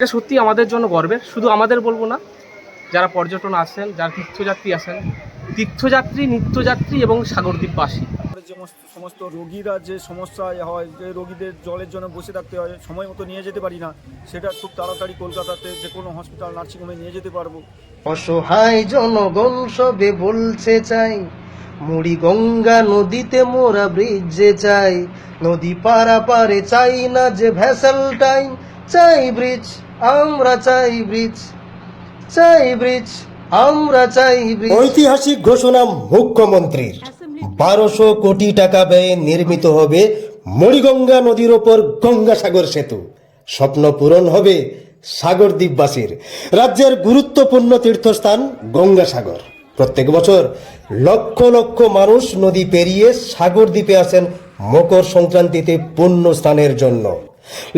এটা সত্যি আমাদের জন্য গর্বের। শুধু আমাদের বলবো না, যারা পর্যটন আসেন, যারা তীর্থযাত্রী আসেন, তীর্থযাত্রী, নিত্যযাত্রী এবং সাগরদ্বীপবাসী। যে সমস্ত রোগীরা যে সমস্যায় হয়, যে রোগীদের জলের জন্য বসে থাকতে হয়, সময় মতো নিয়ে যেতে পারি না, সেটা খুব তাড়াতাড়ি কলকাতাতে যে কোনো হসপিটাল নার্সিংহোমে নিয়ে যেতে পারবো। অসহায় জনগণ সবে বলছে চাই, মুড়ি গঙ্গা নদীতে মোরা ব্রিজে চাই, নদী পারাপারে চাই না যে ভ্যাসেল টাইম, চাই ব্রিজ আমরা চাই ব্রিজ, চাই ব্রিজ আমরা চাই ব্রিজ। ঐতিহাসিক ঘোষণা মুখ্যমন্ত্রীর, 1200 কোটি টাকা ব্যয়ে নির্মিত হবে মুড়িগঙ্গা নদীর ওপর গঙ্গাসাগর সেতু। স্বপ্ন পূরণ হবে সাগরদ্বীপবাসীর। রাজ্যের গুরুত্বপূর্ণ তীর্থস্থান গঙ্গাসাগর। প্রত্যেক বছর লক্ষ লক্ষ মানুষ নদী পেরিয়ে সাগরদ্বীপে আসেন মকর সংক্রান্তিতে পুণ্য স্নানের জন্য।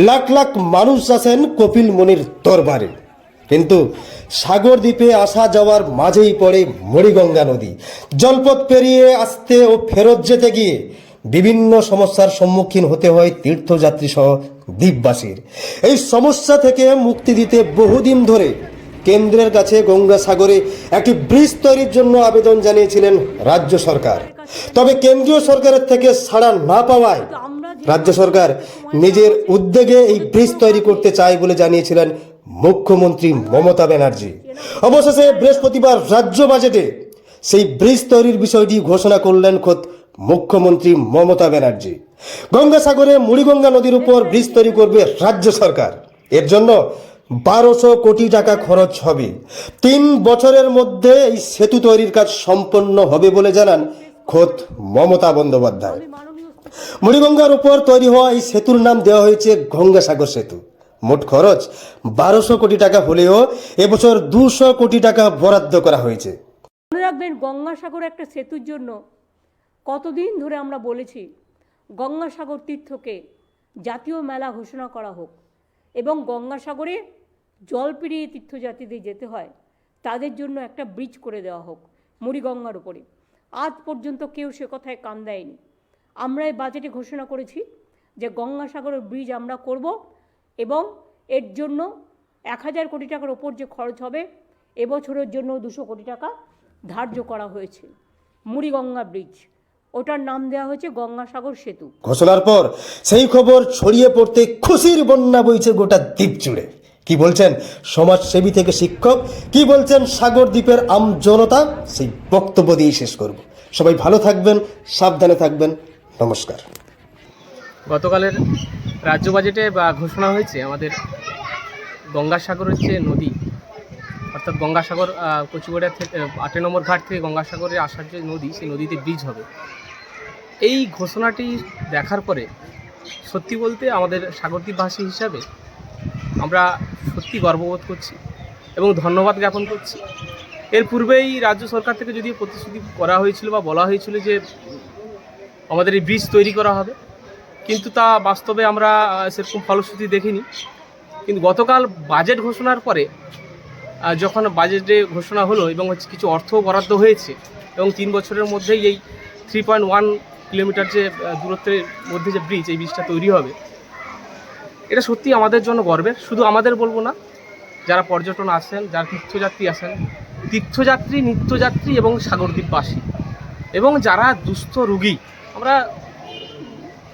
লাখ লাখ মানুষ আসেন কপিল মুনির দরবারে। কিন্তু সাগরদ্বীপে আসা যাওয়ার মাঝেই পড়ে মুড়িগঙ্গা নদী। জলপথ পেরিয়ে আসতে ও ফেরত যেতে গিয়ে বিভিন্ন সমস্যার সম্মুখীন হতে হয় তীর্থযাত্রী সহ দ্বীপবাসীর। এই সমস্যা থেকে মুক্তি দিতে বহুদিন ধরে কেন্দ্রের কাছে গঙ্গাসাগরে একটি ব্রিজ তৈরির জন্য আবেদন জানিয়েছিলেন রাজ্য সরকার। তবে কেন্দ্রীয় সরকারের থেকে সাড়া না পাওয়ায় রাজ্য সরকার নিজের উদ্যোগে এই ব্রিজ তৈরি করতে চায় বলে জানিয়েছিলেন মুখ্যমন্ত্রী মমতা ব্যানার্জি। অবশেষে বৃহস্পতিবার রাজ্য বাজেটে সেই ব্রিজ তৈরির বিষয়টি ঘোষণা করলেন খোদ মুখ্যমন্ত্রী মমতা ব্যানার্জি। গঙ্গাসাগরে মুড়িগঙ্গা নদীর উপর ব্রিজ তৈরি করবে রাজ্য সরকার। এর জন্য 1200 কোটি টাকা খরচ হবে। 3 বছরের মধ্যে এই সেতু তৈরির কাজ সম্পন্ন হবে বলে জানান খোদ মমতা বন্দ্যোপাধ্যায়। মুড়িগঙ্গার উপর তৈরি হওয়া এই সেতুর নাম দেওয়া হয়েছে গঙ্গাসাগর সেতু। মোট খরচ 1200 কোটি টাকা হলেও এবছর 200 কোটি টাকা বরাদ্দ করা হয়েছে। মনে রাখবেন, গঙ্গাসাগর একটা সেতুর জন্য কতদিন ধরে আমরা বলেছি গঙ্গাসাগর তীর্থকে জাতীয় মেলা ঘোষণা করা হোক এবং গঙ্গাসাগরে জল পেরিয়ে তীর্থযাত্রীদের যেতে হয়, তাদের জন্য একটা ব্রিজ করে দেওয়া হোক মুড়িগঙ্গার উপরে। আজ পর্যন্ত কেউ সে কথায় কান দেয়নি। আমরা এই বাজেটে ঘোষণা করেছি যে গঙ্গাসাগরের ব্রিজ আমরা করব এবং এর জন্য 1000 কোটি টাকার ওপর যে খরচ হবে, এবছরের জন্য 200 কোটি টাকা ধার্য করা হয়েছে। মুড়িগঙ্গা ব্রিজ, ওটার নাম দেওয়া হয়েছে গঙ্গাসাগর সেতু। ঘোষণার পর সেই খবর ছড়িয়ে পড়তে খুশির বন্যা বইছে গোটা দ্বীপ জুড়ে। কি বলছেন সমাজসেবী থেকে শিক্ষক, কি বলছেন সাগরদ্বীপের আম জনতা, সেই বক্তব্য দিয়ে শেষ করব। সবাই ভালো থাকবেন, সাবধানে থাকবেন। নমস্কার। গতকালের রাজ্য বাজেটে ঘোষণা হয়েছে আমাদের গঙ্গাসাগরের যে নদী, অর্থাৎ গঙ্গাসাগর কচুগড়িয়া থেকে 8 নম্বর ঘাট থেকে গঙ্গাসাগরে আসার যে নদী, সেই নদীতে ব্রিজ হবে। এই ঘোষণাটি দেখার পরে সত্যি বলতে আমাদের সাগরদ্বীপবাসী হিসাবে আমরা সত্যি গর্ববোধ করছি এবং ধন্যবাদ জ্ঞাপন করছি। এর পূর্বেই রাজ্য সরকার থেকে যদি প্রতিশ্রুতি করা হয়েছিল বা বলা হয়েছিল যে আমাদের এই ব্রিজ তৈরি করা হবে, কিন্তু তা বাস্তবে আমরা সেরকম ফলশ্রুতি দেখিনি। কিন্তু গতকাল বাজেট ঘোষণার পরে যখন বাজেটে ঘোষণা হলো এবং কিছু অর্থ বরাদ্দ হয়েছে এবং 3 বছরের মধ্যেই এই 3.1 কিলোমিটার যে দূরত্বের মধ্যে যে ব্রিজ, এই ব্রিজটা তৈরি হবে, এটা সত্যি আমাদের জন্য গর্বের। শুধু আমাদের বলবো না, যারা পর্যটন আসেন, যারা তীর্থযাত্রী আসেন, তীর্থযাত্রী, নিত্যযাত্রী এবং সাগরদ্বীপবাসী এবং যারা দুস্থ রোগী, আমরা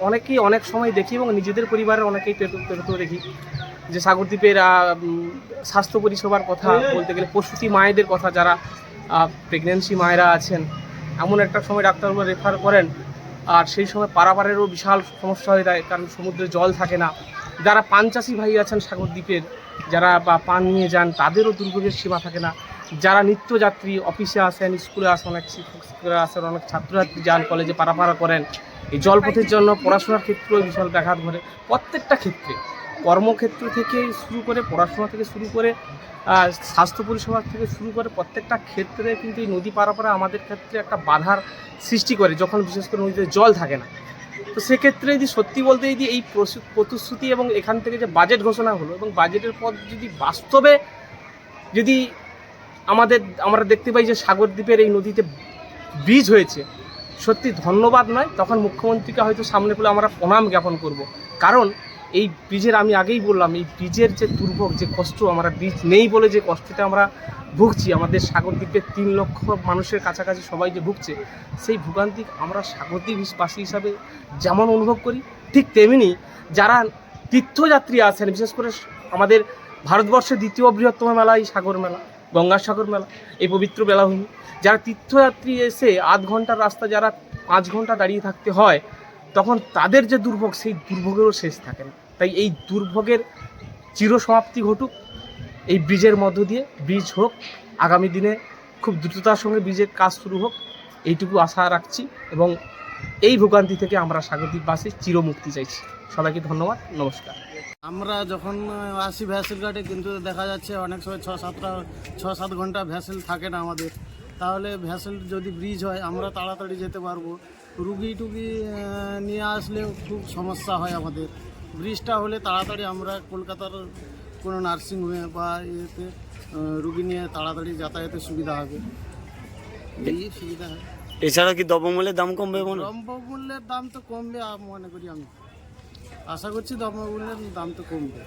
অনেকেই অনেক সময় দেখি এবং নিজেদের পরিবারের অনেকেই পেরোতেও দেখি যে সাগরদ্বীপের স্বাস্থ্য পরিষেবার কথা বলতে গেলে প্রসূতি মায়েদের কথা, যারা প্রেগনেন্সি মায়েরা আছেন, এমন একটা সময় ডাক্তারবাবু রেফার করেন আর সেই সময় পারাপারেরও বিশাল সমস্যা হয়ে যায়, কারণ সমুদ্রে জল থাকে না। যারা পান চাষি ভাই আছেন সাগরদ্বীপের, যারা পান নিয়ে যান, তাদেরও দুর্ভোগের সীমা থাকে না। যারা নিত্যযাত্রী, অফিসে আসেন, স্কুলে আসেন, অনেক শিক্ষকরা আসেন, অনেক ছাত্রছাত্রী যান, কলেজে পারাপারা করেন, এই জলপথের জন্য পড়াশোনার ক্ষেত্রেও বিশাল ব্যাঘাত ঘটে। প্রত্যেকটা ক্ষেত্রে, কর্মক্ষেত্র থেকে শুরু করে, পড়াশোনা থেকে শুরু করে, স্বাস্থ্য পরিষেবা থেকে শুরু করে প্রত্যেকটা ক্ষেত্রে কিন্তু এই নদী পারাপারা আমাদের ক্ষেত্রে একটা বাধার সৃষ্টি করে, যখন বিশেষ করে নদীতে জল থাকে না। তো সেক্ষেত্রে যদি সত্যি বলতে যদি এই প্রতিশ্রুতি এবং এখান থেকে যে বাজেট ঘোষণা হলো এবং বাজেটের পর যদি বাস্তবে যদি আমরা দেখতে পাই যে সাগরদ্বীপের এই নদীতে ব্রিজ হয়েছে, সত্যি ধন্যবাদ নয়, তখন মুখ্যমন্ত্রীকে হয়তো সামনে পেলে আমরা প্রণাম জ্ঞাপন করব। কারণ এই ব্রিজের আমি আগেই বললাম, এই ব্রিজের যে দুর্ভোগ, যে কষ্ট, আমরা ব্রিজ নেই বলে যে কষ্টটা আমরা ভুগছি, আমাদের সাগরদ্বীপের 3 লক্ষ মানুষের কাছাকাছি সবাই যে ভুগছে, সেই ভোগান্তি আমরা সাগরদ্বীপবাসী হিসাবে যেমন অনুভব করি, ঠিক তেমনি যারা তীর্থযাত্রী আছেন, বিশেষ করে আমাদের ভারতবর্ষের দ্বিতীয় বৃহত্তম মেলা এই সাগর মেলা, গঙ্গাসাগর মেলা, এই পবিত্র বেলাভূমি, যারা তীর্থযাত্রী এসে আধ ঘন্টার রাস্তা যারা 5 ঘন্টা দাঁড়িয়ে থাকতে হয়, তখন তাদের যে দুর্ভোগ, সেই দুর্ভোগেরও শেষ থাকে না। তাই এই দুর্ভোগের চিরসমাপ্তি ঘটুক এই ব্রিজের মধ্য দিয়ে, ব্রিজ হোক আগামী দিনে, খুব দ্রুততার সঙ্গে ব্রিজের কাজ শুরু হোক, এইটুকু আশা রাখছি এবং এই ভোগান্তি থেকে আমরা সাগরদ্বীপবাসী চিরমুক্তি চাইছি। সবাইকে ধন্যবাদ, নমস্কার। আমরা যখন আসি ভ্যাসেল ঘাটে, কিন্তু দেখা যাচ্ছে অনেক সময় 6-7 ঘন্টা ভ্যাসেল থাকে না আমাদের। তাহলে ভ্যাসেল যদি ব্রিজ হয় আমরা তাড়াতাড়ি যেতে পারবো। রুগী টুগি নিয়ে আসলেও খুব সমস্যা হয় আমাদের। ব্রিজটা হলে তাড়াতাড়ি আমরা কলকাতার কোনো নার্সিংহোমে বা ইয়েতে রুগী নিয়ে তাড়াতাড়ি যাতায়াতের সুবিধা হবে, এই সুবিধা হয়। এছাড়া কি দ্রব্যমূল্যের দাম কমবে? দ্রব্যমূল্যের দাম তো কমবে মনে করি, আমি আশা করছি দ্রব্যমূল্যের দাম তো কমবে।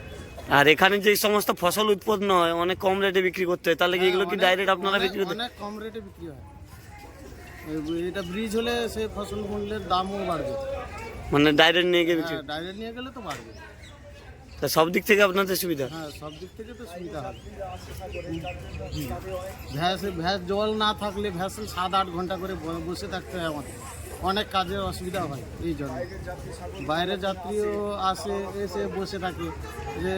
আর এখানে যে সমস্ত ফসল উৎপন্ন হয় অনেক কম রেটে বিক্রি করতে হয়, তাহলে কি এগুলো কি ডাইরেক্ট আপনারা বিক্রি করতে? অনেক কম রেটে বিক্রি হয়। এটা ব্রিজ হলে সেই ফসল মূল্যের দামও বাড়বে, মানে ডাইরেক্ট নিয়ে গিয়ে বিক্রি? ডাইরেক্ট নিয়ে গেলে তো বাড়বে। তা সব দিক থেকে আপনাদের সুবিধা? হ্যাঁ, সব দিক থেকে তো সুবিধা হবে। ভ্যাস জল না থাকলে ভ্যাসেল 7-8 ঘন্টা করে বসে থাকতে হয় আমাদের, অনেক কাজের অসুবিধা হয় এই জন্য। বাইরের যাত্রীও আসে, এসে বসে থাকে যে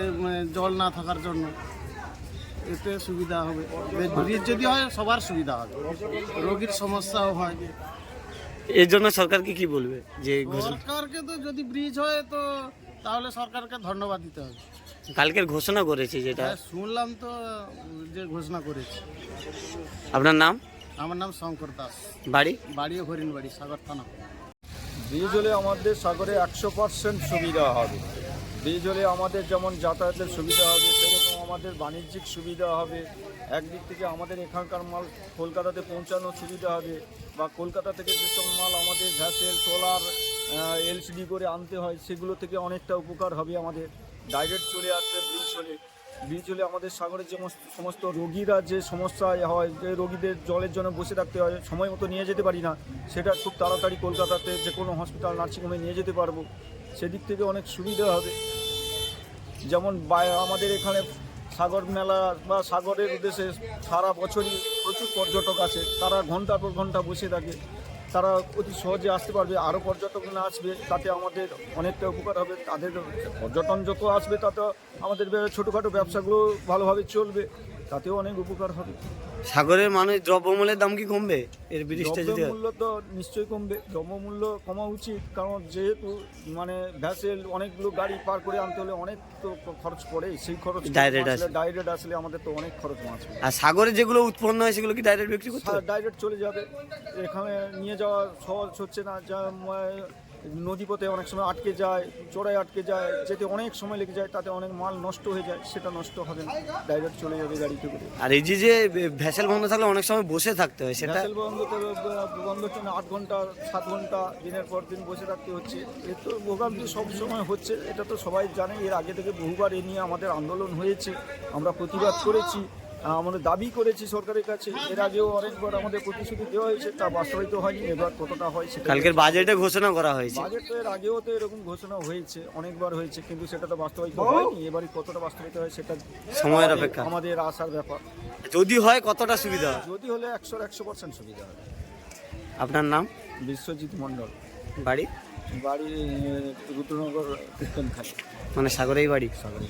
জল না থাকার জন্য, এতে সুবিধা হবে। ব্রিজ যদি হয় সবার সুবিধা হবে, রোগীর সমস্যাও হয়। এর জন্য সরকারকে কি বলবে? যে সরকারকে তো যদি ব্রিজ হয় তো তাহলে সরকারকে ধন্যবাদ দিতে হবে। কালকের ঘোষণা করেছে যেটা, হ্যাঁ, শুনলাম তো যে ঘোষণা করেছে। আপনার নাম? আমার নাম শঙ্কর দাস, বাড়ি হরিণবাড়ি, সাগর থানা। ব্রিজ হলে আমাদের সাগরে 100% সুবিধা হবে। ব্রিজ হলে আমাদের যেমন যাতায়াতের সুবিধা হবে, সেরকম আমাদের বাণিজ্যিক সুবিধা হবে। একদিক থেকে আমাদের এখানকার মাল কলকাতাতে পৌঁছানোর সুবিধা হবে, বা কলকাতা থেকে যেসব মাল আমাদের ভ্যাসেল, ট্রলার, এলসিডি করে আনতে হয়, সেগুলো থেকে অনেকটা উপকার হবে আমাদের। ডাইরেক্ট চলে আসবে ব্রিজ হলে। ব্রিজ হলে আমাদের সাগরের যে সমস্ত রোগীরা যে সমস্যায় হয়, যে রোগীদের জলের জন্য বসে থাকতে হয়, সময় মতো নিয়ে যেতে পারি না, সেটা খুব তাড়াতাড়ি কলকাতাতে যে কোনো হসপিটাল, নার্সিংহোমে নিয়ে যেতে পারবো। সেদিক থেকে অনেক সুবিধা হবে। যেমন আমাদের এখানে সাগর মেলা বা সাগরের উদ্দেশ্যে সারা বছরই প্রচুর পর্যটক আসে, তারা ঘন্টার পর ঘন্টা বসে থাকে, তারা অতি সহজে আসতে পারবে। আরও পর্যটক না আসবে, তাতে আমাদের অনেকটা উপকার হবে। তাদের পর্যটন যত আসবে তাতে আমাদের ছোটোখাটো ব্যবসাগুলো ভালোভাবে চলবে, তাতেও অনেক উপকার হবে। সাগরের মানুষ দ্রব্যমূল্যের দাম কি কমবে এর ব্রিজটা যদি? দ্রব্যমূল্য তো নিশ্চয়ই কমবে, দ্রব্যমূল্য কমা উচিত, কারণ যেহেতু ভ্যাসেল অনেকগুলো গাড়ি পার করে আনতে হলে অনেক তো খরচ পড়ে, সেই খরচ ডাইরেক্ট আসলে আমাদের তো অনেক খরচ বাঁচবে। আর সাগরে যেগুলো উৎপন্ন হয় সেগুলো কি ডাইরেক্ট বিক্রি করতে হয়? ডাইরেক্ট চলে যাবে, এখানে নিয়ে যাওয়া সহজ হচ্ছে না। যা নদীপথে অনেক সময় আটকে যায়, চড়াই আটকে যায়, যেতে অনেক সময় লেগে যায়, তাতে অনেক মাল নষ্ট হয়ে যায়, সেটা নষ্ট হবে না, ডাইরেক্ট চলে যাবে গাড়িতে করে। আর এই যে ভ্যাসেল বন্ধ থাকলে অনেক সময় বসে থাকতে হয়, সেটা ভ্যাসেল বন্ধ 8 ঘন্টা 7 ঘন্টা দিনের পর দিন বসে থাকতে হচ্ছে। এর তো ভোগান্তি সব সময় হচ্ছে, এটা তো সবাই জানে। এর আগে থেকে বহুবার এ নিয়ে আমাদের আন্দোলন হয়েছে, আমরা প্রতিবাদ করেছি, আমাদের দাবি করেছি সরকারের কাছে। এর আগেও অনেকবার আমাদের প্রতিশ্রুতি দেওয়া হয়েছে, তা বাস্তবায়িত হয়নি। এবার কতটা হয় সেটা কালকের বাজেটে ঘোষণা করা হয়েছে। বাজেট তো এর আগেও তো এরকম ঘোষণা হয়েছে, অনেকবার হয়েছে, কিন্তু সেটা তো বাস্তবায়িত হয়নি। এবারে কতটা বাস্তবায়িত হয় সেটা সময়ের অপেক্ষা, আমাদের আশার ব্যাপার। যদি হয় কতটা সুবিধা হয়? যদি হলে 100% সুবিধা হবে। আপনার নাম? বিশ্বজিৎ মণ্ডল, বাড়ি রুদ্রনগর কীর্তনখালী, মানে সাগরেই বাড়ি? সাগরে।